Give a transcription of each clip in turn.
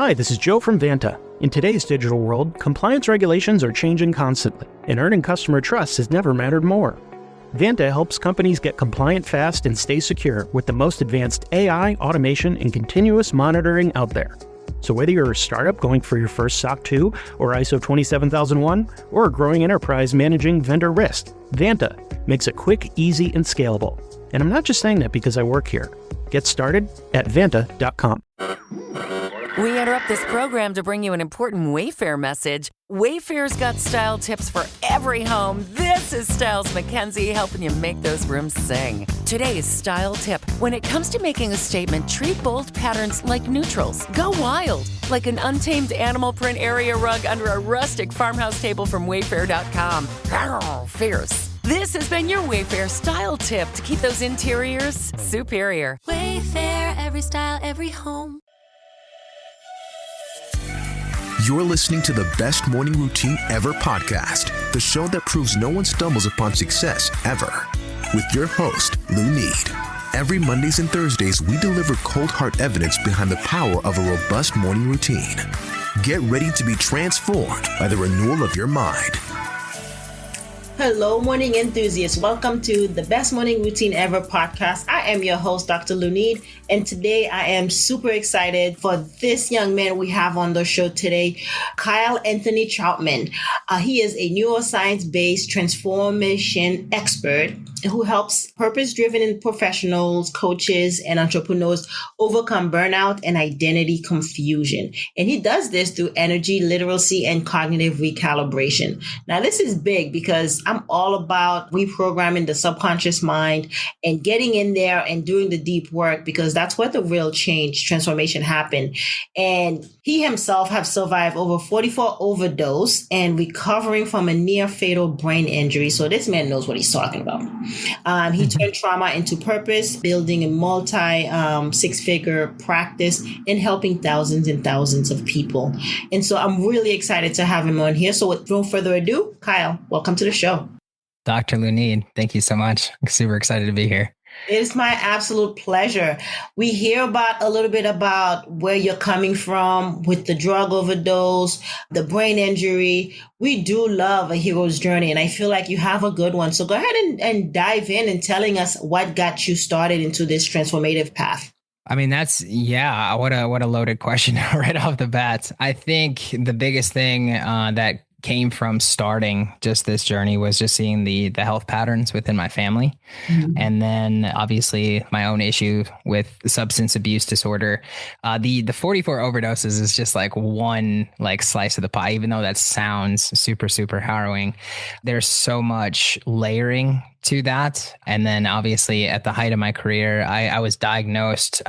Hi, this is Joe from Vanta. In today's digital world, compliance regulations are changing constantly, and earning customer trust has never mattered more. Vanta helps companies get compliant fast and stay secure with the most advanced AI, automation, and continuous monitoring out there. So whether you're a startup going for your first SOC 2 or ISO 27001, or a growing enterprise managing vendor risk, Vanta makes it quick, easy, and scalable. And I'm not just saying that because I work here. Get started at vanta.com. We interrupt this program to bring you an important Wayfair message. Wayfair's got style tips for every home. This is Styles McKenzie helping you make those rooms sing. Today's style tip. When it comes to making a statement, treat bold patterns like neutrals. Go wild, like an untamed animal print area rug under a rustic farmhouse table from Wayfair.com. Arr, fierce. This has been your Wayfair style tip to keep those interiors superior. Wayfair, every style, every home. You're listening to the Best Morning Routine Ever podcast, the show that proves no one stumbles upon success ever. With your host, Lou Need. Every Mondays and Thursdays, we deliver cold hard evidence behind the power of a robust morning routine. Get ready to be transformed by the renewal of your mind. Hello, morning enthusiasts. Welcome to the Best Morning Routine Ever podcast. I am your host, Dr. Lunid, and today I am super excited for this young man we have on the show today, Kyle Anthony Trautmann. He is a neuroscience-based transformation expert who helps purpose-driven professionals, coaches, and entrepreneurs overcome burnout and identity confusion. And he does this through energy literacy and cognitive recalibration. Now, this is big because I'm all about reprogramming the subconscious mind and getting in there and doing the deep work, because that's where the real change, transformation happen. And he himself has survived over 44 overdoses and recovering from a near fatal brain injury. So this man knows what he's talking about. He turned trauma into purpose, building a multi six-figure practice and helping thousands and thousands of people. And so I'm really excited to have him on here. So with no further ado, Kyle, welcome to the show. Dr. Lunid, thank you so much. I'm super excited to be here. It's my absolute pleasure. We hear a little bit about where you're coming from with the drug overdose, the brain injury. We do love a hero's journey, and I feel like you have a good one. So go ahead and dive in and telling us what got you started into this transformative path. I mean, what a loaded question right off the bat. I think the biggest thing that came from starting just this journey was just seeing the health patterns within my family. Mm-hmm. And then obviously my own issue with substance abuse disorder. The 44 overdoses is just like one slice of the pie, even though that sounds super, super harrowing. There's so much layering to that. And then obviously at the height of my career, I was diagnosed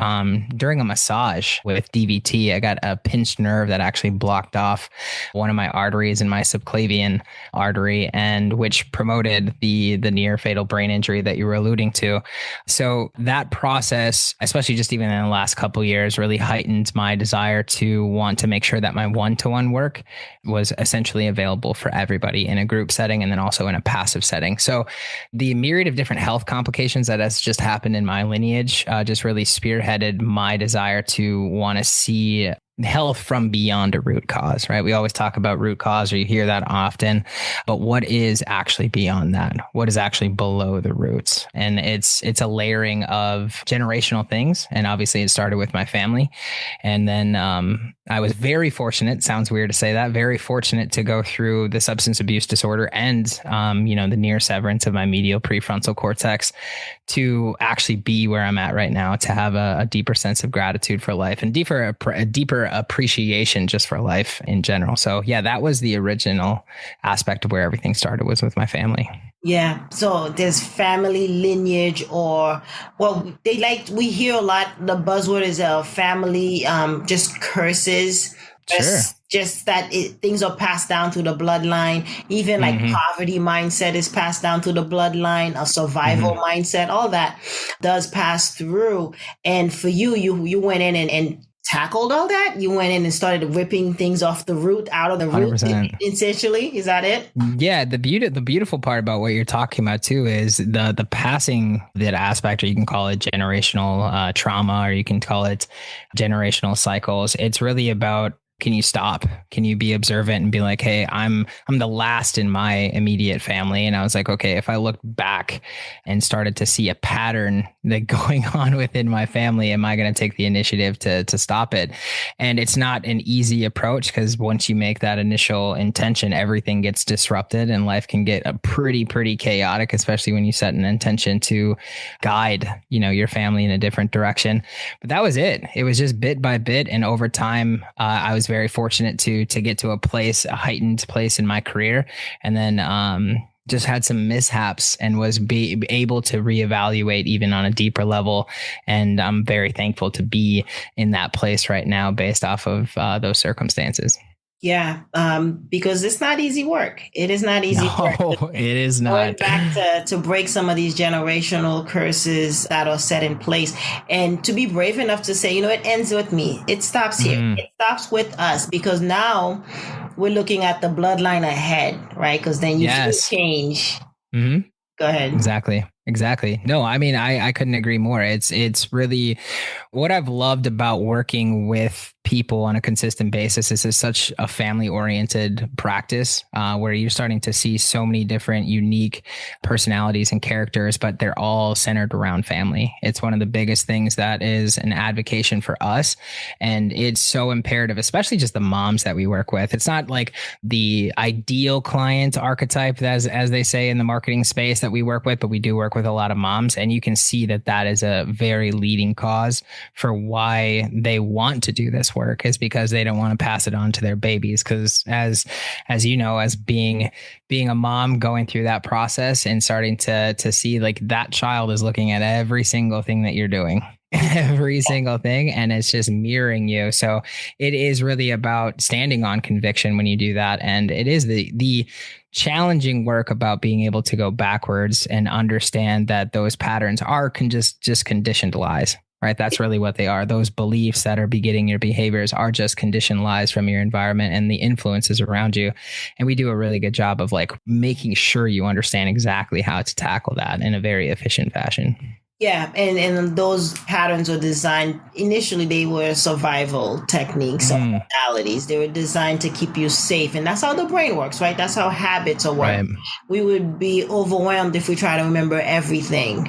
during a massage with DVT. I got a pinched nerve that actually blocked off one of my arteries in my subclavian artery, and which promoted the near fatal brain injury that you were alluding to. So that process, especially just even in the last couple of years, really heightened my desire to want to make sure that my one-to-one work was essentially available for everybody in a group setting and then also in a passive setting. So the myriad of different health complications that has just happened in my lineage just really spearheaded my desire to want to see health from beyond a root cause, right? We always talk about root cause, or you hear that often, but what is actually beyond that? What is actually below the roots? And it's a layering of generational things. And obviously it started with my family. And then I was very fortunate, sounds weird to say that, very fortunate to go through the substance abuse disorder and, the near severance of my medial prefrontal cortex to actually be where I'm at right now, to have a deeper sense of gratitude for life and a deeper appreciation just for life in general. So yeah, that was the original aspect of where everything started, was with my family. Yeah. So there's family lineage, we hear a lot, the buzzword is family, just curses. Sure. Just that things are passed down through the bloodline. Even like poverty mindset is passed down through the bloodline, a survival mindset, all that does pass through. And for you went in and tackled all that? You went in and started ripping things off the root, out of the root, 100%. essentially. Is that it? Yeah, the beautiful part about what you're talking about too is the passing that aspect, or you can call it generational trauma, or you can call it generational cycles. It's really about, can you stop? Can you be observant and be like, hey, I'm the last in my immediate family. And I was like, okay, if I looked back and started to see a pattern that going on within my family, am I going to take the initiative to stop it? And it's not an easy approach, because once you make that initial intention, everything gets disrupted and life can get a pretty chaotic, especially when you set an intention to guide, your family in a different direction. But that was it. It was just bit by bit. And over time, I was very fortunate to get to a heightened place in my career, and then just had some mishaps and was able to reevaluate even on a deeper level. And I'm very thankful to be in that place right now based off of those circumstances. Yeah, because it's not easy work. It is not easy work. No, it is not. Going back to break some of these generational curses that are set in place, and to be brave enough to say, it ends with me. It stops here. It stops with us, because now we're looking at the bloodline ahead, right? Because then you feel change. Mm-hmm. Go ahead. Exactly. No, I mean, I couldn't agree more. It's really what I've loved about working with people on a consistent basis. Is such a family oriented practice where you're starting to see so many different unique personalities and characters, but they're all centered around family. It's one of the biggest things that is an advocation for us. And it's so imperative, especially just the moms that we work with. It's not like the ideal client archetype, as they say in the marketing space, that we work with, but we do work with a lot of moms. And you can see that is a very leading cause for why they want to do this work, is because they don't want to pass it on to their babies. Because as you know, as being a mom, going through that process and starting to see like that child is looking at every single thing that you're doing. Every single thing, and it's just mirroring you. So it is really about standing on conviction when you do that. And it is the challenging work about being able to go backwards and understand that those patterns are just conditioned lies, right? That's really what they are. Those beliefs that are begetting your behaviors are just conditioned lies from your environment and the influences around you. And we do a really good job of like making sure you understand exactly how to tackle that in a very efficient fashion. Yeah, and those patterns were designed, initially they were survival techniques or modalities. They were designed to keep you safe. And that's how the brain works, right? That's how habits are working. Right. We would be overwhelmed if we try to remember everything.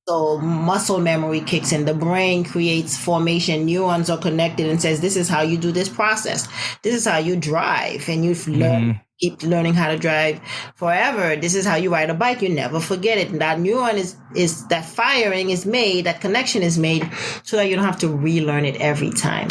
So muscle memory kicks in. The brain creates formation. Neurons are connected and says, this is how you do this process. This is how you drive. And you've learned, keep learning how to drive forever. This is how you ride a bike. You never forget it. And that neuron is that firing is made, that connection is made so that you don't have to relearn it every time.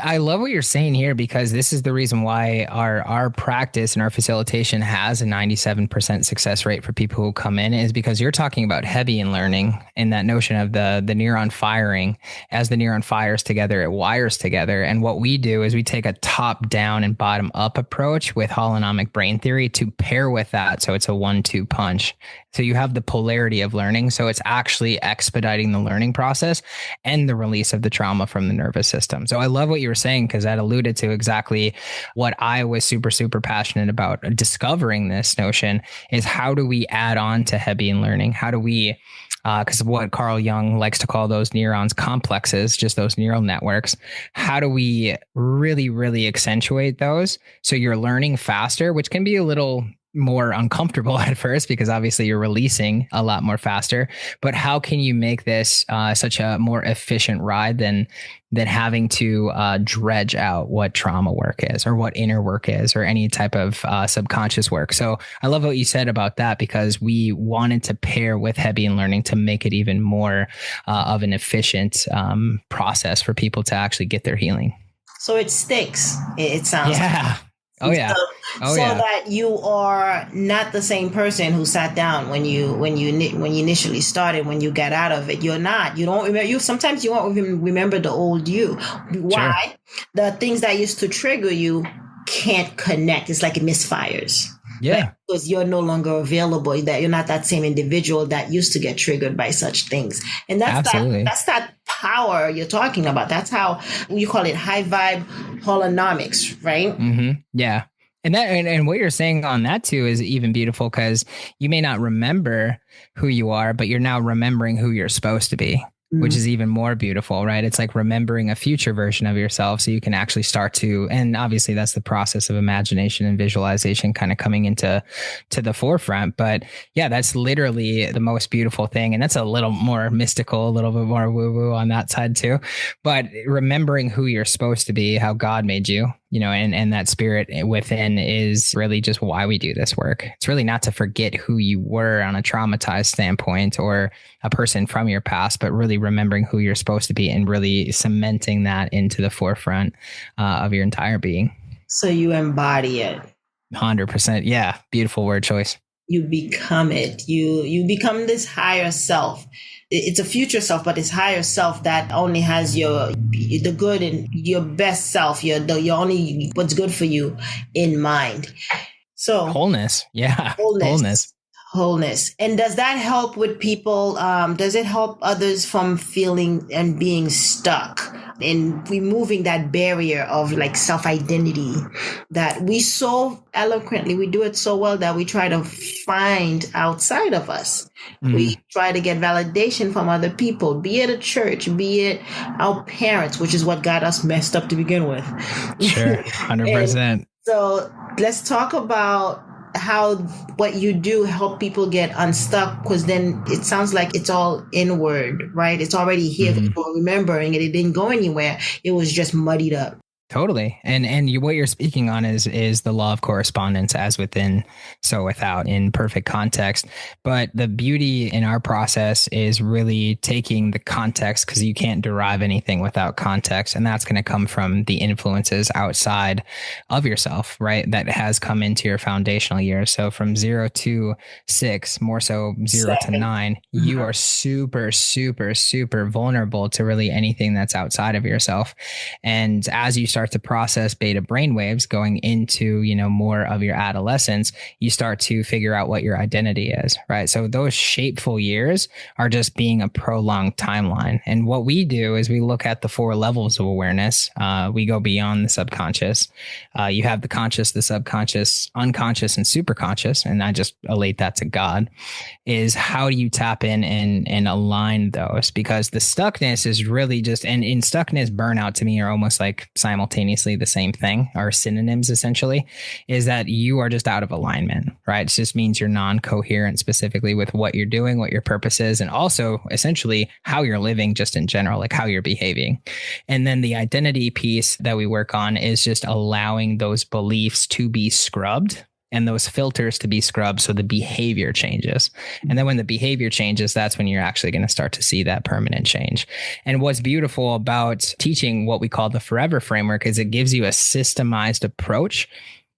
I love what you're saying here, because this is the reason why our practice and our facilitation has a 97% success rate for people who come in, is because you're talking about Hebbian learning and that notion of the neuron firing. As the neuron fires together, it wires together. And what we do is we take a top down and bottom up approach with holonomic brain theory to pair with that. So it's a 1-2 punch. So you have the polarity of learning. So it's actually expediting the learning process and the release of the trauma from the nervous system. So I love what you were saying, because that alluded to exactly what I was super passionate about discovering. This notion is, how do we add on to Hebbian learning? How do we, because what Carl Jung likes to call those neurons complexes, just those neural networks. How do we really accentuate those so you're learning faster, which can be a little more uncomfortable at first, because obviously you're releasing a lot more faster. But how can you make this such a more efficient ride than having to dredge out what trauma work is, or what inner work is, or any type of subconscious work? So I love what you said about that, because we wanted to pair with Hebbian learning to make it even more of an efficient process for people to actually get their healing. So it sticks. It sounds like. Oh yeah. So that you are not the same person who sat down when you initially started, when you got out of it. You're not. You don't remember. Sometimes you won't even remember the old you. Why? Sure. The things that used to trigger you can't connect. It's like it misfires. Yeah. Because you're no longer available, that you're not that same individual that used to get triggered by such things. And that's that power you're talking about. That's how you call it high vibe holonomics, right? Mm-hmm. Yeah. And what you're saying on that too is even beautiful, because you may not remember who you are, but you're now remembering who you're supposed to be, which is even more beautiful, right? It's like remembering a future version of yourself, so you can actually start to, and obviously that's the process of imagination and visualization kind of coming into the forefront. But yeah, that's literally the most beautiful thing. And that's a little more mystical, a little bit more woo-woo on that side too. But remembering who you're supposed to be, how God made you, and that spirit within is really just why we do this work. It's really not to forget who you were on a traumatized standpoint or a person from your past, but really remembering who you're supposed to be and really cementing that into the forefront of your entire being. So you embody it. 100%. Yeah. Beautiful word choice. You become it. You become this higher self. It's a future self, but it's higher self that only has the good and your best self, your only what's good for you in mind. So wholeness. Yeah. Wholeness. And does that help with people? Does it help others from feeling and being stuck in removing that barrier of like self-identity that we so eloquently, we do it so well that we try to find outside of us. We try to get validation from other people, be it a church, be it our parents, which is what got us messed up to begin with. Sure. 100%. So let's talk about how what you do help people get unstuck, because then it sounds like it's all inward, right? It's already here. People are remembering it. It didn't go anywhere. It was just muddied up. Totally. And what you're speaking on is the law of correspondence, as within, so without, in perfect context. But the beauty in our process is really taking the context, because you can't derive anything without context. And that's going to come from the influences outside of yourself, right? That has come into your foundational years. So from 0 to 6, more so 0 to 9, you are super, super, super vulnerable to really anything that's outside of yourself. And as you start to process beta brainwaves going into, more of your adolescence, you start to figure out what your identity is, right? So those shapeful years are just being a prolonged timeline. And what we do is we look at the 4 levels of awareness. We go beyond the subconscious. You have the conscious, the subconscious, unconscious, and superconscious. And I just elate that to God. Is how do you tap in and align those? Because the stuckness is really just, and in stuckness, burnout to me are almost like simultaneously the same thing, or synonyms essentially, is that you are just out of alignment, right? It just means you're non-coherent specifically with what you're doing, what your purpose is, and also essentially how you're living just in general, like how you're behaving. And then the identity piece that we work on is just allowing those beliefs to be scrubbed and those filters to be scrubbed so the behavior changes. And then when the behavior changes, that's when you're actually going to start to see that permanent change. And what's beautiful about teaching what we call the forever framework is it gives you a systemized approach,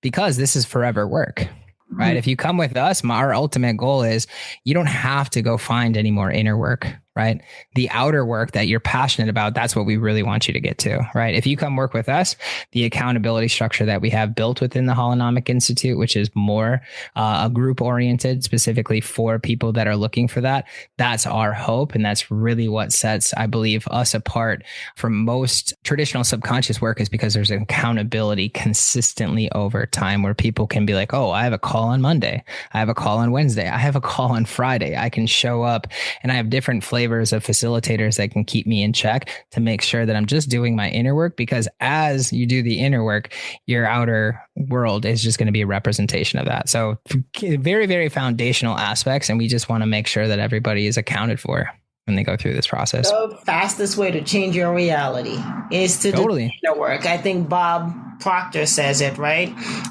because this is forever work. Right. If you come with us, our ultimate goal is you don't have to go find any more inner work, right? The outer work that you're passionate about, that's what we really want you to get to, right? If you come work with us, the accountability structure that we have built within the Holonomic Institute, which is more a group oriented specifically for people that are looking for that, that's our hope. And that's really what sets, I believe, us apart from most traditional subconscious work, is because there's accountability consistently over time, where people can be like, oh, I have a call on Monday. I have a call on Wednesday. I have a call on Friday. I can show up, and I have different flavors of facilitators that can keep me in check to make sure that I'm just doing my inner work, because as you do the inner work, your outer world is just going to be a representation of that. So very, very foundational aspects. And we just want to make sure that everybody is accounted for when they go through this process. The fastest way to change your reality is to do the inner work. I think Bob Proctor says it, right?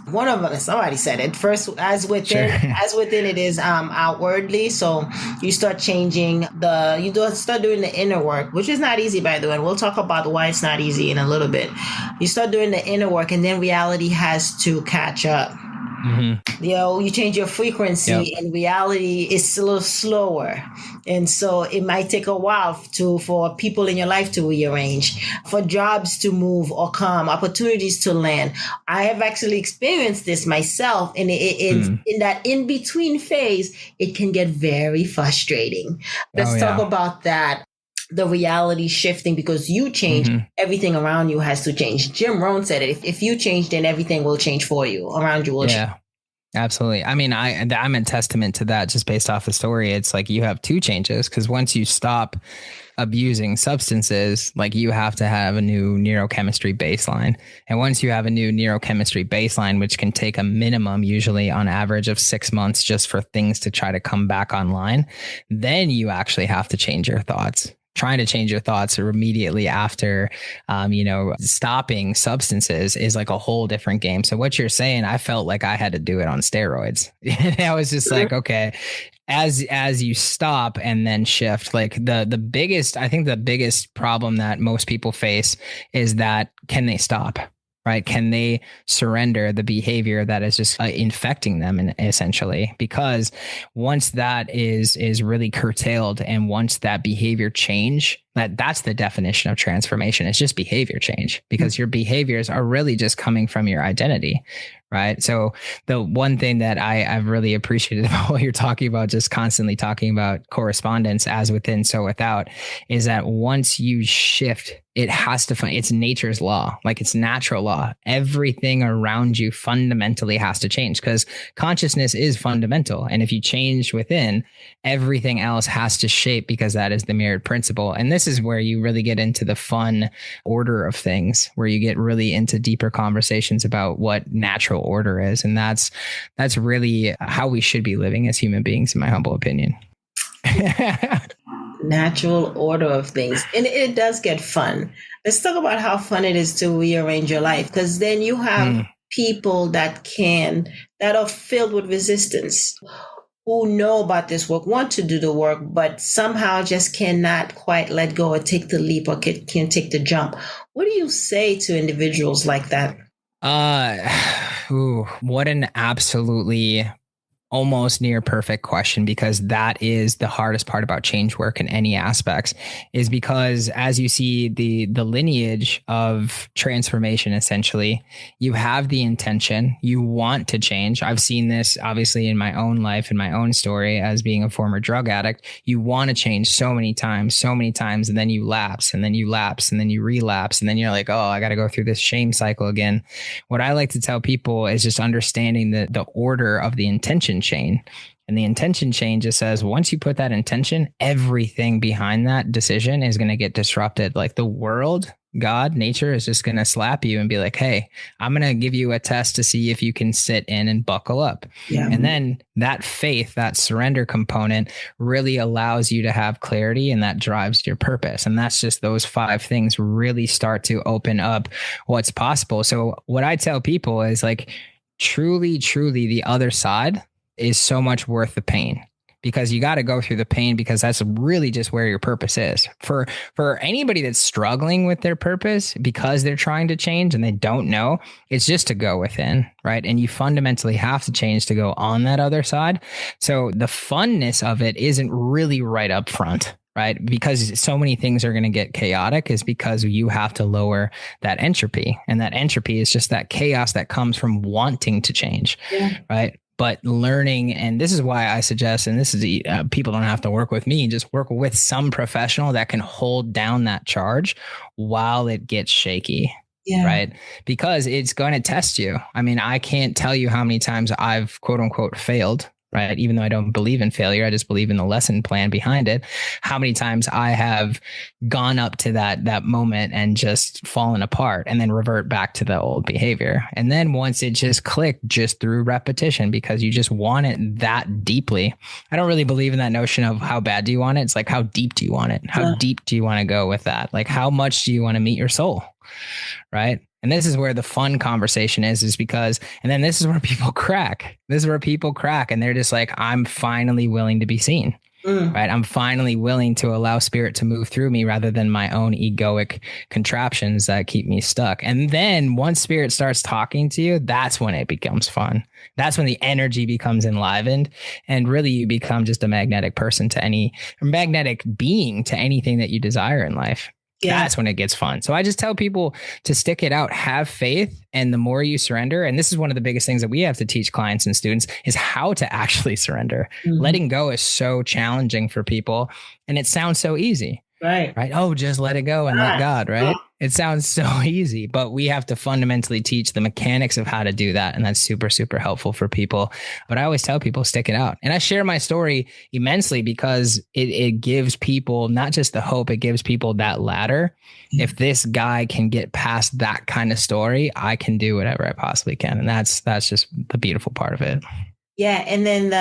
One of them, somebody said it first, as within, as within it is outwardly. So you start changing start doing the inner work, which is not easy, by the way. And we'll talk about why it's not easy in a little bit. You start doing the inner work, and then reality has to catch up. Mm-hmm. You change your frequency, and reality is a little slower. And so it might take a while for people in your life to rearrange, for jobs to move or come, opportunities to land. I have actually experienced this myself. And in that in-between phase, it can get very frustrating. Let's talk about that. the reality shifting because you change, everything around you has to change. Jim Rohn said it. If you change, then everything will change for you. Around you will change. Absolutely. I mean, I'm a testament to that just based off the story. It's like you have two changes because once you stop abusing substances, like you have to have a new neurochemistry baseline. And once you have a new neurochemistry baseline, which can take a minimum, usually on average of 6 months just for things to try to come back online, then you actually have to change your thoughts. Trying to change your thoughts or immediately after, stopping substances is like a whole different game. So what you're saying, I felt like I had to do it on steroids. I was just like, okay, as you stop and then shift, like the biggest problem that most people face is that can they stop? Right? Can they surrender the behavior that is just infecting them, and essentially, because once that is really curtailed, and once that behavior change, that's the definition of transformation. It's just behavior change, because your behaviors are really just coming from your identity. Right. So the one thing that I've really appreciated about what you're talking about, just constantly talking about correspondence as within, so without, is that once you shift, it has to find, it's nature's law, like it's natural law. Everything around you fundamentally has to change because consciousness is fundamental. And if you change within, everything else has to shape because that is the mirrored principle. And this is where you really get into the fun order of things, where you get really into deeper conversations about what natural order is. And that's really how we should be living as human beings, in my humble opinion. Natural order of things. And it does get fun. Let's talk about how fun it is to rearrange your life, because then you have people that are filled with resistance, who know about this work, want to do the work, but somehow just cannot quite let go or take the leap, or can't take the jump. What do you say to individuals like that? What an absolutely almost near perfect question, because that is the hardest part about change work in any aspects, is because as you see the lineage of transformation, essentially, you have the intention, you want to change. I've seen this obviously in my own life, in my own story as being a former drug addict. You want to change so many times, and then you lapse, and then you lapse, and then you relapse, and then you're like, oh, I got to go through this shame cycle again. What I like to tell people is just understanding the order of the intention chain. And the intention chain just says, once you put that intention, everything behind that decision is going to get disrupted. Like the world, God, nature is just going to slap you and be like, hey, I'm going to give you a test to see if you can sit in and buckle up. Yeah. And then that faith, that surrender component really allows you to have clarity, and that drives your purpose. And that's just those 5 things really start to open up what's possible. So what I tell people is like, truly, the other side is so much worth the pain, because you got to go through the pain, because that's really just where your purpose is. For anybody that's struggling with their purpose because they're trying to change and they don't know, it's just to go within, right? And you fundamentally have to change to go on that other side. So the funness of it isn't really right up front, right? Because so many things are going to get chaotic, is because you have to lower that entropy. And that entropy is just that chaos that comes from wanting to change, right? But learning, and this is why I suggest, and this is people don't have to work with me, just work with some professional that can hold down that charge while it gets shaky. Yeah. Right. Because it's going to test you. I mean, I can't tell you how many times I've quote unquote failed. Right. Even though I don't believe in failure, I just believe in the lesson plan behind it. How many times I have gone up to that moment and just fallen apart and then revert back to the old behavior. And then once it just clicked, just through repetition, because you just want it that deeply. I don't really believe in that notion of how bad do you want it? It's like, how deep do you want it? How deep do you want to go with that? Like, how much do you want to meet your soul? Right. And this is where the fun conversation is because, and then this is where people crack. This is where people crack, and they're just like, I'm finally willing to be seen, right? I'm finally willing to allow spirit to move through me rather than my own egoic contraptions that keep me stuck. And then once spirit starts talking to you, that's when it becomes fun. That's when the energy becomes enlivened, and really you become just a magnetic person to magnetic being to anything that you desire in life. Yeah. That's when it gets fun. So I just tell people to stick it out, have faith. And the more you surrender, and this is one of the biggest things that we have to teach clients and students, is how to actually surrender. Letting go is so challenging for people, and it sounds so easy, Right. Right. Oh, just let it go and let God. Right. Oh. It sounds so easy, but we have to fundamentally teach the mechanics of how to do that. And that's super, super helpful for people. But I always tell people, stick it out. And I share my story immensely because it gives people not just the hope, it gives people that ladder. If this guy can get past that kind of story, I can do whatever I possibly can. And that's just the beautiful part of it. Yeah. And then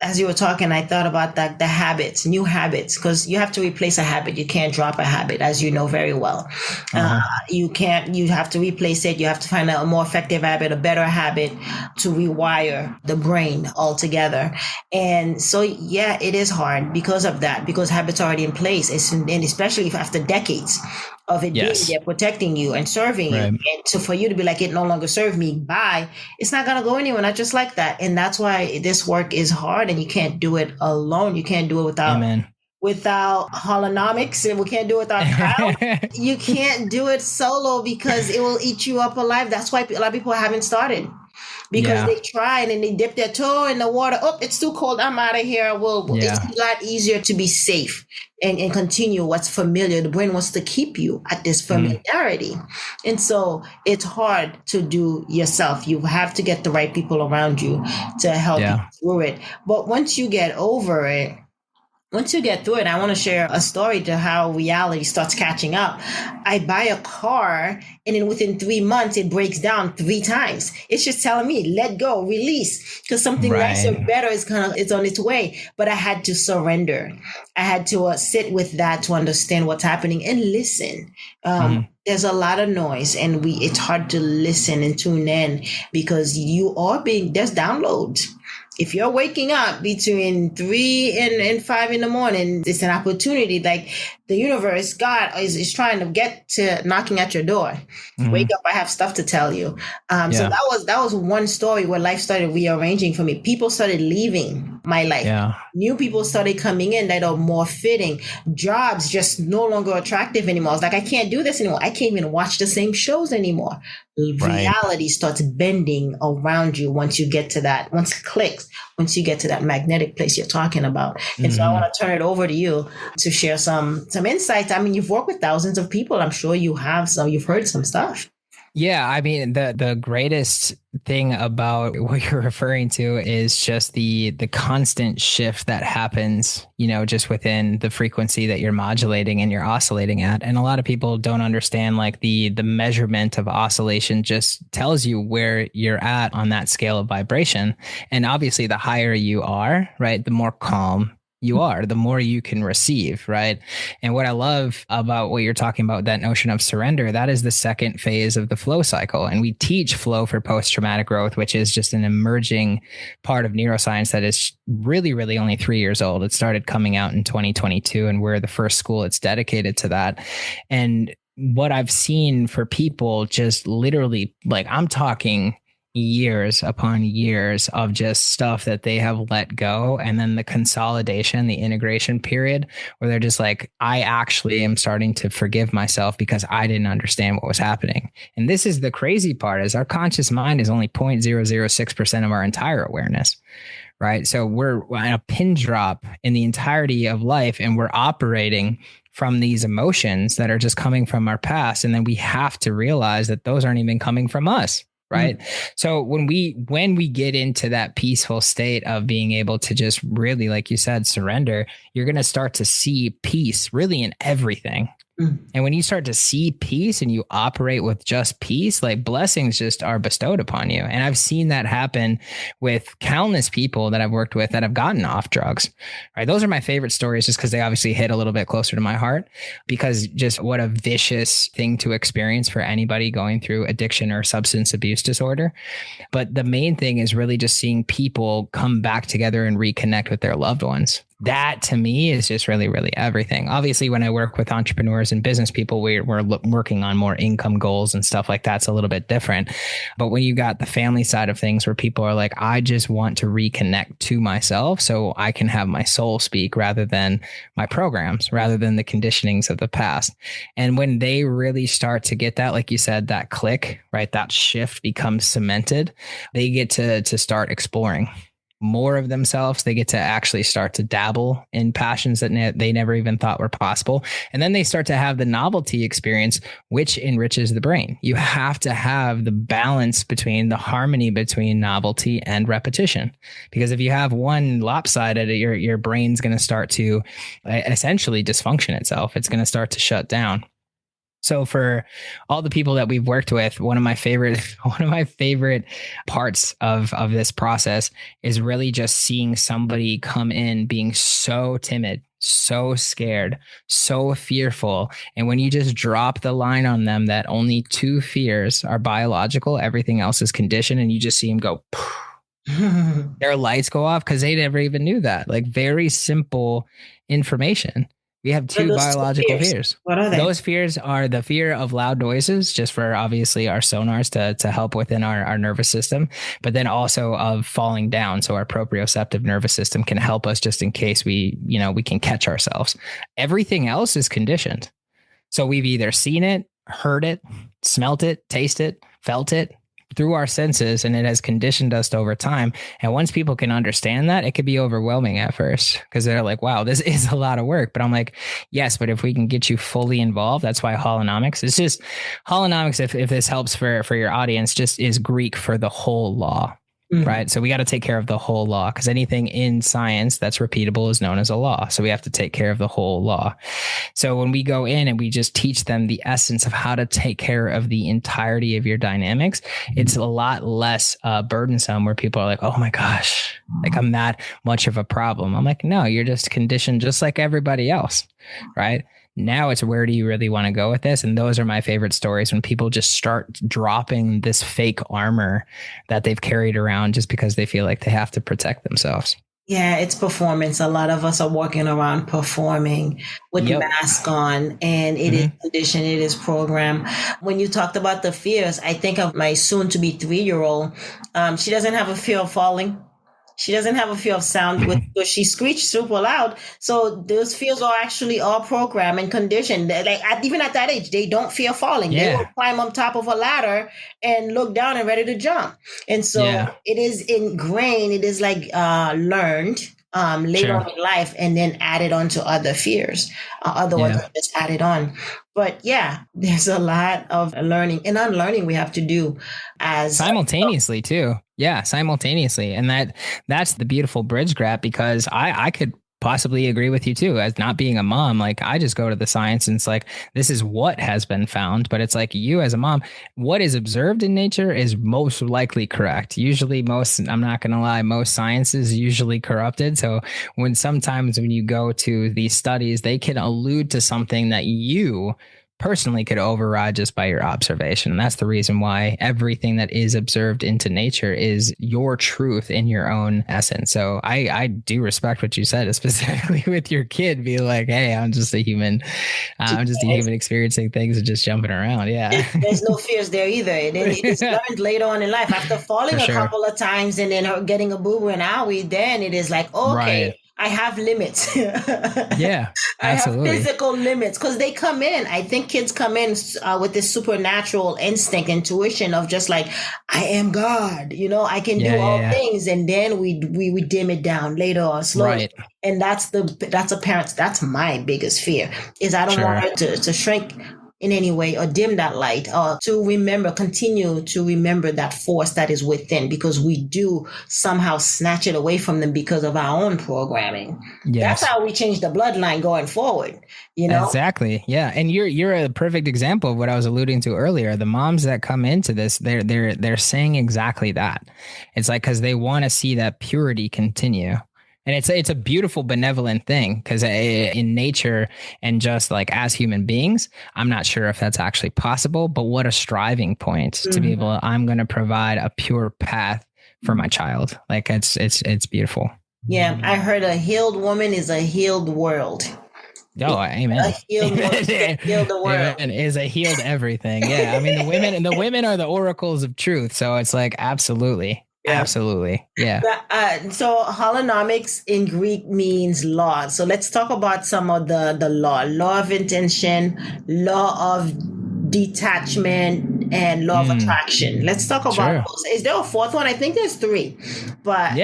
as you were talking, I thought about that, the habits, new habits, because you have to replace a habit. You can't drop a habit, as you know very well. You have to replace it. You have to find a more effective habit, a better habit to rewire the brain altogether. And so, yeah, it is hard because of that, because habits are already in place. And especially after decades of it being there protecting you and serving you. And so for you to be like, it no longer serves me, bye, it's not going to go anywhere, not just like that. And that's why this work is hard and you can't do it alone. You can't do it without Holonomics, and we can't do it without Kyle. You can't do it solo because it will eat you up alive. That's why a lot of people haven't started. Because they tried and they dipped their toe in the water. Oh, it's too cold. I'm out of here. It's a lot easier to be safe and continue what's familiar. The brain wants to keep you at this familiarity. And so it's hard to do yourself. You have to get the right people around you to help you through it. But once you get over it, once you get through it, I want to share a story to how reality starts catching up. I buy a car and then within 3 months, it breaks down 3 times. It's just telling me, let go, release, because something nicer, better is on its way. But I had to surrender. I had to sit with that to understand what's happening and listen. There's a lot of noise and it's hard to listen and tune in because there's downloads. If you're waking up between 3 and 5 in the morning, it's an opportunity. Like the universe, God is trying to get to knocking at your door. Wake up, I have stuff to tell you. So that was one story where life started rearranging for me. People started leaving my life. New people started coming in that are more fitting. Jobs just no longer attractive anymore. It's like, I can't do this anymore. I can't even watch the same shows anymore. Reality starts bending around you once you get to that, once it clicks, once you get to that magnetic place you're talking about. And so I want to turn it over to you to share some insights. I mean, you've worked with thousands of people. I'm sure you've heard some stuff. Yeah, I mean, the greatest thing about what you're referring to is just the constant shift that happens, just within the frequency that you're modulating and you're oscillating at. And a lot of people don't understand, like the measurement of oscillation just tells you where you're at on that scale of vibration. And obviously the higher you are, right, the more calm you are, the more you can receive, right? And what I love about what you're talking about, that notion of surrender, that is the second phase of the flow cycle. And we teach flow for post-traumatic growth, which is just an emerging part of neuroscience that is really, really only 3 years old. It started coming out in 2022, and we're the first school it's dedicated to that. And what I've seen for people, just literally, like, I'm talking years upon years of just stuff that they have let go. And then the consolidation, the integration period where they're just like, I actually am starting to forgive myself because I didn't understand what was happening. And this is the crazy part, is our conscious mind is only 0.006% of our entire awareness. Right. So we're at a pin drop in the entirety of life, and we're operating from these emotions that are just coming from our past. And then we have to realize that those aren't even coming from us. Right. So when we get into that peaceful state of being able to just really, like you said, surrender, you're going to start to see peace really in everything. And when you start to see peace and you operate with just peace, like blessings just are bestowed upon you. And I've seen that happen with countless people that I've worked with that have gotten off drugs, right? Those are my favorite stories just because they obviously hit a little bit closer to my heart, because just what a vicious thing to experience for anybody going through addiction or substance abuse disorder. But the main thing is really just seeing people come back together and reconnect with their loved ones. That to me is just really, really everything. Obviously, when I work with entrepreneurs and business people, we're working on more income goals and stuff like that's a little bit different. But when you got the family side of things where people are like, I just want to reconnect to myself so I can have my soul speak rather than my programs, rather than the conditionings of the past. And when they really start to get that, like you said, that click, right, that shift becomes cemented, they get to start exploring. more of themselves. They get to actually start to dabble in passions that they never even thought were possible. And then they start to have the novelty experience, which enriches the brain. You have to have the balance between the harmony between novelty and repetition. Because if you have one lopsided, your brain's going to start to essentially dysfunction itself. It's going to start to shut down. So for all the people that we've worked with, one of my favorite parts of this process is really just seeing somebody come in being so timid, so scared, so fearful. And when you just drop the line on them that only 2 fears are biological, everything else is conditioned, and you just see them go, their lights go off because they never even knew that. Like, very simple information. We have 2 biological fears. What are they? Those fears are the fear of loud noises, just for obviously our sonars to help within our nervous system, but then also of falling down. So our proprioceptive nervous system can help us just in case we can catch ourselves. Everything else is conditioned. So we've either seen it, heard it, smelt it, tasted it, felt it through our senses, and it has conditioned us over time. And once people can understand that, it could be overwhelming at first because they're like, wow, this is a lot of work. But I'm like, yes, but if we can get you fully involved, that's why Holonomics. It's just Holonomics, if this helps for your audience, just is Greek for the whole law. Right. So we got to take care of the whole law, because anything in science that's repeatable is known as a law. So we have to take care of the whole law. So when we go in and we just teach them the essence of how to take care of the entirety of your dynamics, it's a lot less burdensome, where people are like, oh my gosh, like I'm that much of a problem. I'm like, no, you're just conditioned just like everybody else. Right. Now it's, where do you really want to go with this? And those are my favorite stories, when people just start dropping this fake armor that they've carried around just because they feel like they have to protect themselves. Yeah, it's performance. A lot of us are walking around performing with mask on, and it is conditioned, it is programmed. When you talked about the fears, I think of my soon-to-be 3-year-old. She doesn't have a fear of falling. She doesn't have a fear of sound, because she screeched super loud. So those fears are actually all programmed and conditioned. Like, even at that age, they don't fear falling. Yeah. They will climb on top of a ladder and look down and ready to jump. And so it is ingrained. It is like learned later on in life, and then added on to other fears. Other ones are just added on. But yeah, there's a lot of learning and unlearning we have to do as simultaneously too. Yeah, simultaneously. And that's the beautiful bridge gap, because I could possibly agree with you too, as not being a mom. Like, I just go to the science and it's like, this is what has been found. But it's like, you as a mom, what is observed in nature is most likely correct. Usually I'm not going to lie, most science is usually corrupted. So sometimes when you go to these studies, they can allude to something that you personally could override just by your observation. And that's the reason why everything that is observed into nature is your truth in your own essence. So I do respect what you said, specifically with your kid being like, hey, I'm just a human. I'm just a human experiencing things and just jumping around. Yeah. There's no fears there either. It's learned later on in life, after falling a couple of times and then her getting a boo-boo and owie, then it is like, okay. Right. I have limits. Yeah, absolutely. I have physical limits, because they come in. I think kids come in with this supernatural instinct, intuition of just like, I am God, I can do all things. And then we dim it down later on slowly. Right. And that's a parent's, that's my biggest fear, is I don't want her to shrink in any way or dim that light, or to continue to remember that force that is within, because we do somehow snatch it away from them because of our own programming. Yes. That's how we change the bloodline going forward, Exactly. Yeah. And you're a perfect example of what I was alluding to earlier. The moms that come into this, they're saying exactly that. It's like, because they want to see that purity continue. And it's a beautiful, benevolent thing, because in nature and just like as human beings, I'm not sure if that's actually possible, but what a striving point to be able, I'm going to provide a pure path for my child. Like, it's beautiful. Yeah. I heard a healed woman is a healed world. Oh, amen. A healed woman healed the world. And is a healed everything. Yeah. I mean, the women are the oracles of truth. So it's like, absolutely. Yeah. Absolutely. Yeah. So holonomics in Greek means law. So let's talk about some of the law of intention, law of detachment, and law of attraction. Let's talk about those. Is there a fourth one? I think there's 3, but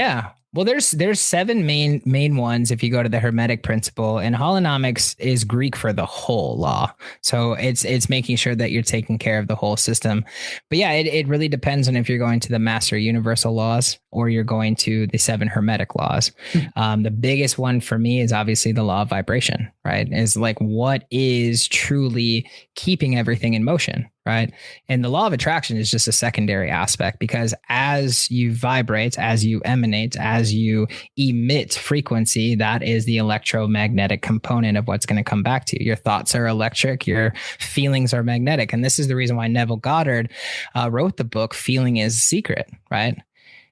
Well, there's seven main ones if you go to the Hermetic principle, and holonomics is Greek for the whole law. So it's making sure that you're taking care of the whole system. But yeah, it really depends on if you're going to the master universal laws or you're going to the seven Hermetic laws. The biggest one for me is obviously the law of vibration, right? Is like what is truly keeping everything in motion, right? And the law of attraction is just a secondary aspect, because as you vibrate, as you emanate, as you emit frequency, that is the electromagnetic component of what's going to come back to you. Your thoughts are electric, your feelings are magnetic. And this is the reason why Neville Goddard wrote the book, Feeling is Secret, right?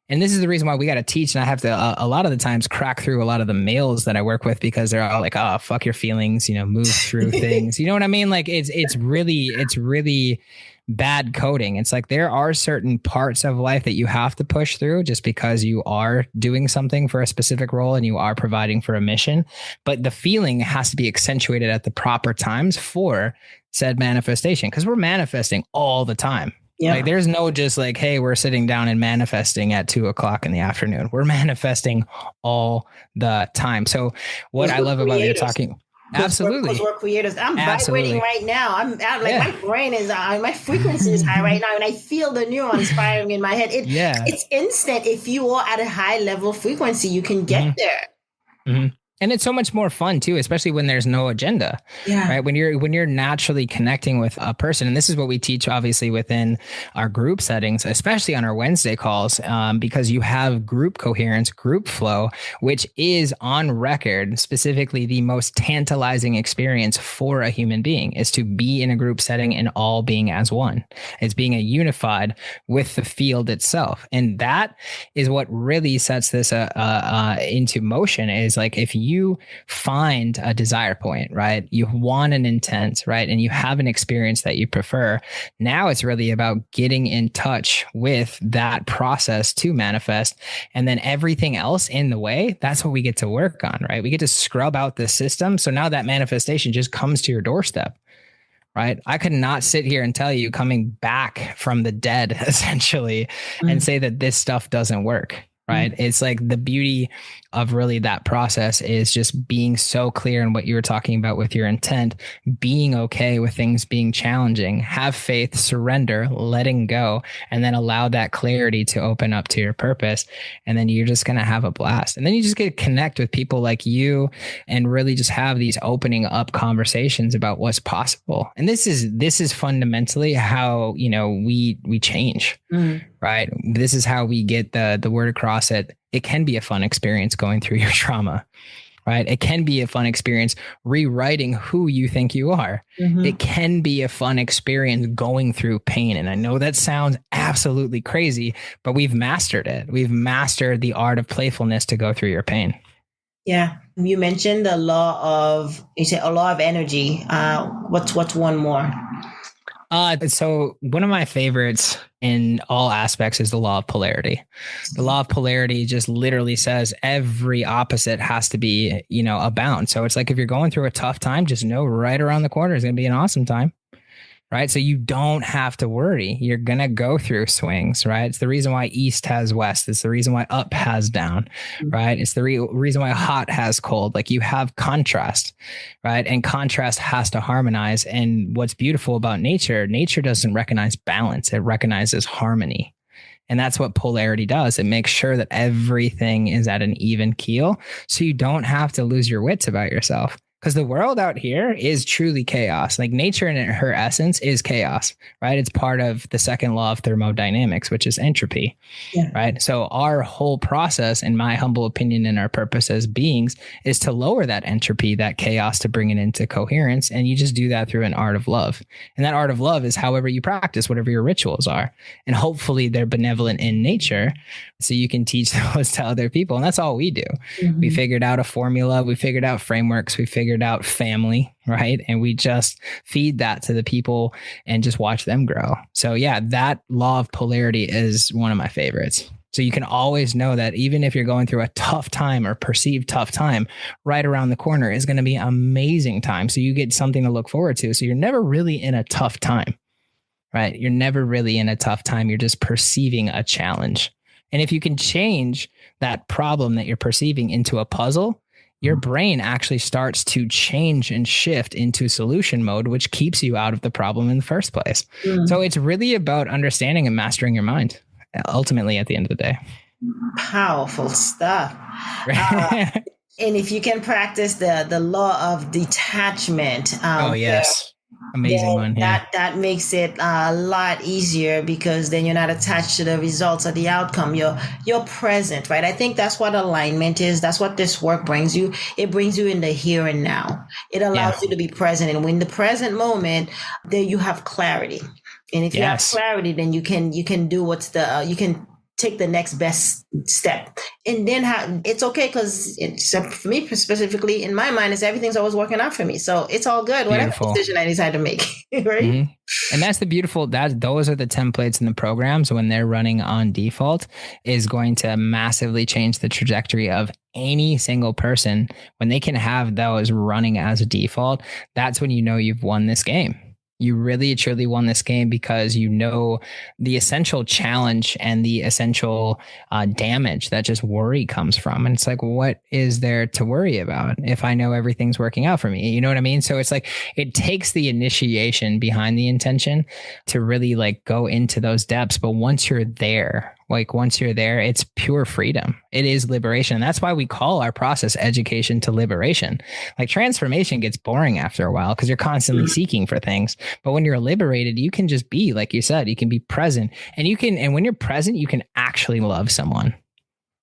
And this is the reason why we got to teach. And I have to, a lot of the times, crack through a lot of the males that I work with, because they're all like, oh, fuck your feelings, move through things. You know what I mean? Like it's really bad coding. It's like there are certain parts of life that you have to push through just because you are doing something for a specific role and you are providing for a mission. But the feeling has to be accentuated at the proper times for said manifestation, because we're manifesting all the time. Yeah. Like there's no just like, hey, we're sitting down and manifesting at 2:00 in the afternoon. We're manifesting all the time. So what I love about you talking. Absolutely. Because we're creators. I'm vibrating right now. My brain is my frequency is high right now, and I feel the neurons firing in my head. It's instant. If you are at a high level frequency, you can get there. Mm-hmm. And it's so much more fun too, especially when there's no agenda, right? When you're naturally connecting with a person, and this is what we teach obviously within our group settings, especially on our Wednesday calls, because you have group coherence, group flow, which is on record, specifically the most tantalizing experience for a human being is to be in a group setting and all being as one. It's being a unified with the field itself. And that is what really sets this into motion, is like, if you find a desire point, right? You want an intent, right? And you have an experience that you prefer. Now it's really about getting in touch with that process to manifest. And then everything else in the way, that's what we get to work on, right? We get to scrub out the system. So now that manifestation just comes to your doorstep. Right. I could not sit here and tell you coming back from the dead, essentially, and say that this stuff doesn't work. Right. It's like the beauty of really that process is just being so clear in what you were talking about with your intent, being okay with things being challenging, have faith, surrender, letting go, and then allow that clarity to open up to your purpose. And then you're just going to have a blast. And then you just get to connect with people like you and really just have these opening up conversations about what's possible. And this is fundamentally how, we change. Right. This is how we get the word across that it can be a fun experience going through your trauma, right? It can be a fun experience rewriting who you think you are. It can be a fun experience going through pain. And I know that sounds absolutely crazy, but we've mastered it. We've mastered the art of playfulness to go through your pain. Yeah. You mentioned a law of energy. What's one more? So one of my favorites in all aspects is the law of polarity. The law of polarity just literally says every opposite has to be, abound. So it's like if you're going through a tough time, just know right around the corner is going to be an awesome time. Right. So you don't have to worry. You're going to go through swings, right? It's the reason why east has west. It's the reason why up has down, right? It's the reason why hot has cold. Like you have contrast, right? And contrast has to harmonize. And what's beautiful about nature doesn't recognize balance. It recognizes harmony. And that's what polarity does. It makes sure that everything is at an even keel. So you don't have to lose your wits about yourself. Because the world out here is truly chaos. Like nature in her essence is chaos, right? It's part of the second law of thermodynamics, which is entropy, right? So our whole process, in my humble opinion, and our purpose as beings is to lower that entropy, that chaos, to bring it into coherence. And you just do that through an art of love. And that art of love is however you practice, whatever your rituals are. And hopefully they're benevolent in nature so you can teach those to other people. And that's all we do. We figured out a formula. We figured out frameworks. We figured out family, right? And we just feed that to the people and just watch them grow. So yeah, that law of polarity is one of my favorites. So you can always know that even if you're going through a tough time or perceived tough time, right around the corner is going to be an amazing time. So you get something to look forward to. So you're never really in a tough time, right? You're never really in a tough time. You're just perceiving a challenge. And if you can change that problem that you're perceiving into a puzzle, your brain actually starts to change and shift into solution mode, which keeps you out of the problem in the first place. So it's really about understanding and mastering your mind, ultimately, at the end of the day. Powerful stuff. And if you can practice the law of detachment. Oh, yes. Amazing one. Yeah. That makes it a lot easier, because then you're not attached to the results or the outcome. You're present, right? I think that's what alignment is. That's what this work brings you. It brings you in the here and now. It allows you to be present. And when the present moment, then you have clarity. And if you have clarity, then you can do you can take the next best step. And then it's okay, because for me specifically, in my mind, everything's always working out for me. So it's all good. Whatever decision I decide to make, right? And that's the beautiful, those are the templates and the programs when they're running on default is going to massively change the trajectory of any single person. When they can have those running as a default, that's when you know you've won this game. You really, truly won this game, because you know the essential challenge and the essential damage that just worry comes from. And it's like, what is there to worry about if I know everything's working out for me? You know what I mean? So it's like, it takes the initiation behind the intention to really like go into those depths. But once you're there, it's pure freedom. It is liberation. And that's why we call our process education to liberation. Like transformation gets boring after a while because you're constantly seeking for things. But when you're liberated, you can just be, like you said, you can be present, and when you're present, you can actually love someone.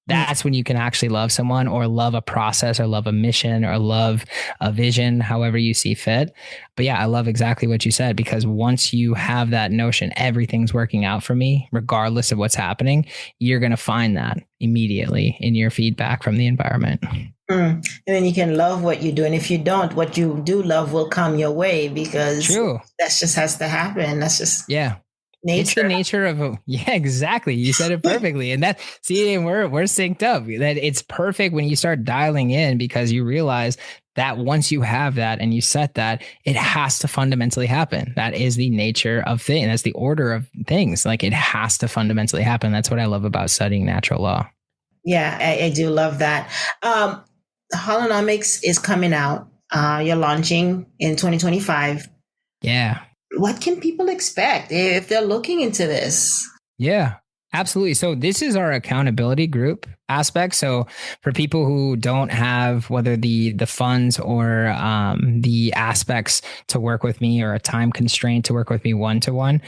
That's when you can actually love someone, or love a process, or love a mission, or love a vision, however you see fit. But yeah, I love exactly what you said, because once you have that notion, everything's working out for me, regardless of what's happening, you're going to find that immediately in your feedback from the environment. And then you can love what you do. And if you don't, what you do love will come your way, because that just has to happen. That's just nature. It's the nature of exactly. You said it perfectly. And we're synced up. That it's perfect when you start dialing in, because you realize that once you have that and you set that, it has to fundamentally happen. That is the nature of things. That's the order of things. Like, it has to fundamentally happen. That's what I love about studying natural law. Yeah, I do love that. Holonomics is coming out. You're launching in 2025. Yeah. What can people expect if they're looking into this? Yeah, absolutely. So this is our accountability group aspect. So for people who don't have whether the funds or the aspects to work with me, or a time constraint to work with me one-to-one,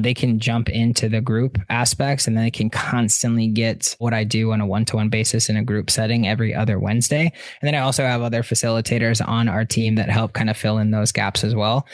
they can jump into the group aspects, and then they can constantly get what I do on a one-to-one basis in a group setting every other Wednesday. And then I also have other facilitators on our team that help kind of fill in those gaps as well.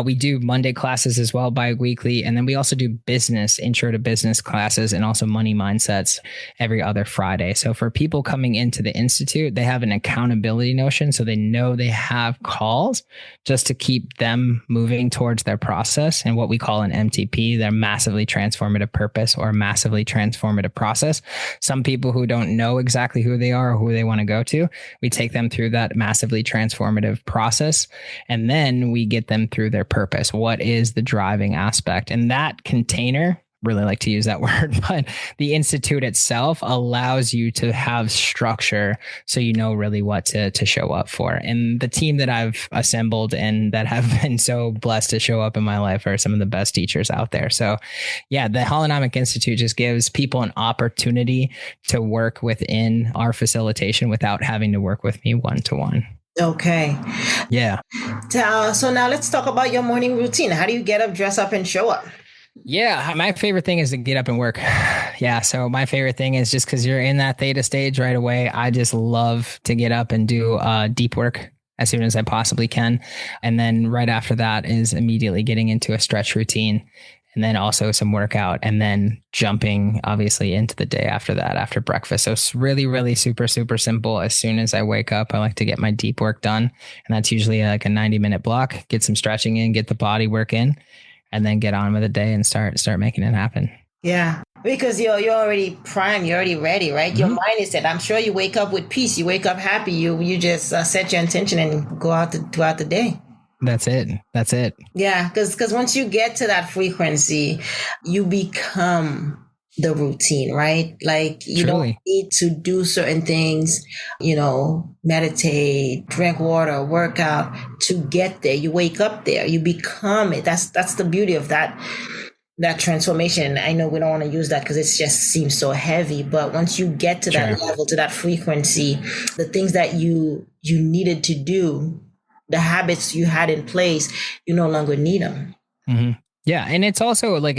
We do Monday classes as well, bi-weekly. And then we also do intro to business classes, and also money mindsets every other Friday. So for people coming into the Institute, they have an accountability notion. So they know they have calls just to keep them moving towards their process, and what we call an MTP, their massively transformative purpose or massively transformative process. Some people who don't know exactly who they are or who they want to go to, we take them through that massively transformative process, and then we get them through their purpose. What is the driving aspect? And that container, really like to use that word, but the Institute itself allows you to have structure, so you know really what to show up for. And the team that I've assembled and that have been so blessed to show up in my life are some of the best teachers out there. So yeah, the Holonomic Institute just gives people an opportunity to work within our facilitation without having to work with me one-to-one. Okay. Yeah. So now let's talk about your morning routine. How do you get up, dress up, and show up? Yeah, my favorite thing is to get up and work. Yeah, so my favorite thing is just because you're in that theta stage right away, I just love to get up and do deep work as soon as I possibly can. And then right after that is immediately getting into a stretch routine, and then also some workout, and then jumping obviously into the day after that, after breakfast. So it's really, really super, super simple. As soon as I wake up, I like to get my deep work done. And that's usually like a 90-minute block, get some stretching in, get the body work in, and then get on with the day and start making it happen. Yeah, because you're already primed, you're already ready, right? Mm-hmm. Your mind is set. I'm sure you wake up with peace. You wake up happy. You just set your intention and go out throughout the day. That's it. Yeah, because once you get to that frequency, you become the routine, right? Like you Truly. don't need to do certain things, meditate, drink water, work out to get there. You wake up there, you become it. That's the beauty of that transformation. I know we don't want to use that because it just seems so heavy, but once you get to that level, to that frequency, the things that you needed to do, the habits you had in place, you no longer need them. Mm-hmm. Yeah. And it's also like,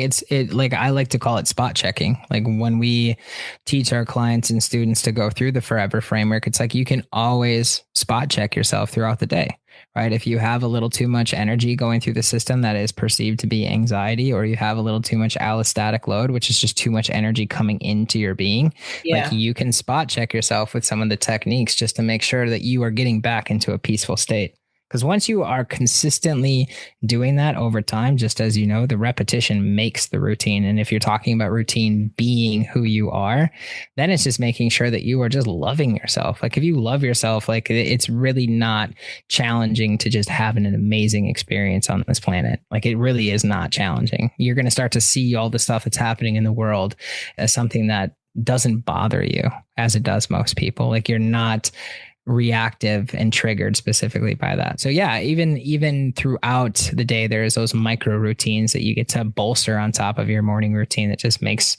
I like to call it spot checking. Like when we teach our clients and students to go through the forever framework, it's like, you can always spot check yourself throughout the day, right? If you have a little too much energy going through the system that is perceived to be anxiety, or you have a little too much allostatic load, which is just too much energy coming into your being, like you can spot check yourself with some of the techniques just to make sure that you are getting back into a peaceful state. Because once you are consistently doing that over time, just as you know, the repetition makes the routine. And if you're talking about routine being who you are, then it's just making sure that you are just loving yourself. Like if you love yourself, like it's really not challenging to just have an amazing experience on this planet. Like it really is not challenging. You're going to start to see all the stuff that's happening in the world as something that doesn't bother you as it does most people. Like you're not reactive and triggered specifically by that. So yeah, even throughout the day, there's those micro routines that you get to bolster on top of your morning routine that just makes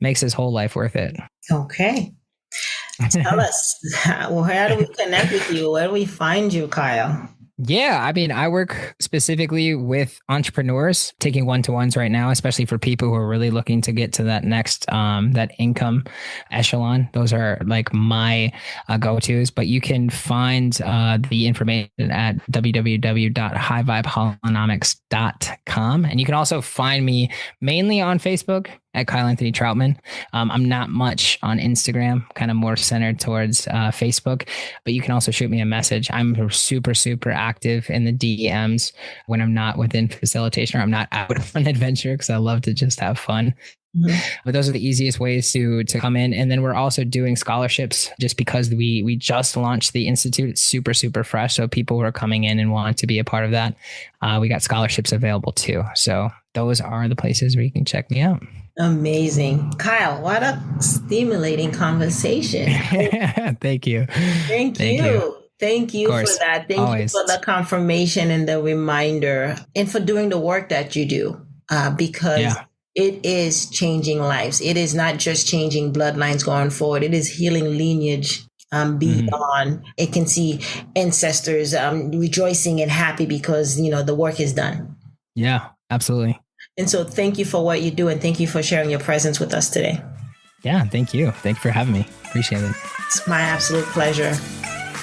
this whole life worth it. Okay. Tell us, where do we connect with you? Where do we find you, Kyle? Yeah, I mean, I work specifically with entrepreneurs, taking one-to-ones right now, especially for people who are really looking to get to that next, that income echelon. Those are like my go-tos, but you can find the information at www.highvibeholonomics.com. And you can also find me mainly on Facebook at Kyle Anthony Trautmann. I'm not much on Instagram, kind of more centered towards Facebook, but you can also shoot me a message. I'm super, super active in the DMs when I'm not within facilitation or I'm not out on an adventure, because I love to just have fun. Mm-hmm. But those are the easiest ways to come in. And then we're also doing scholarships just because we just launched the Institute. It's super, super fresh. So people who are coming in and want to be a part of that, we got scholarships available too. So those are the places where you can check me out. Amazing. Kyle, what a stimulating conversation. Thank you. Thank you. Thank you for that. Thank you for the confirmation and the reminder, and for doing the work that you do, because it is changing lives. It is not just changing bloodlines going forward. It is healing lineage beyond. It can see ancestors rejoicing and happy because, the work is done. Yeah, absolutely. And so thank you for what you do, and thank you for sharing your presence with us today. Yeah, thank you. Thank you for having me. Appreciate it. It's my absolute pleasure.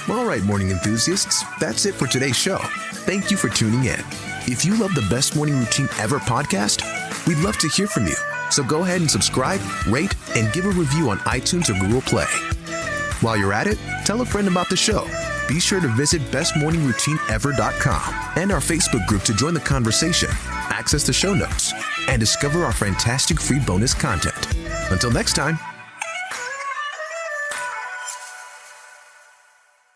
All right, morning enthusiasts, that's it for today's show. Thank you for tuning in. If you love the Best Morning Routine Ever podcast, we'd love to hear from you. So go ahead and subscribe, rate, and give a review on iTunes or Google Play. While you're at it, tell a friend about the show. Be sure to visit bestmorningroutineever.com and our Facebook group to join the conversation, access the show notes, and discover our fantastic free bonus content. Until next time,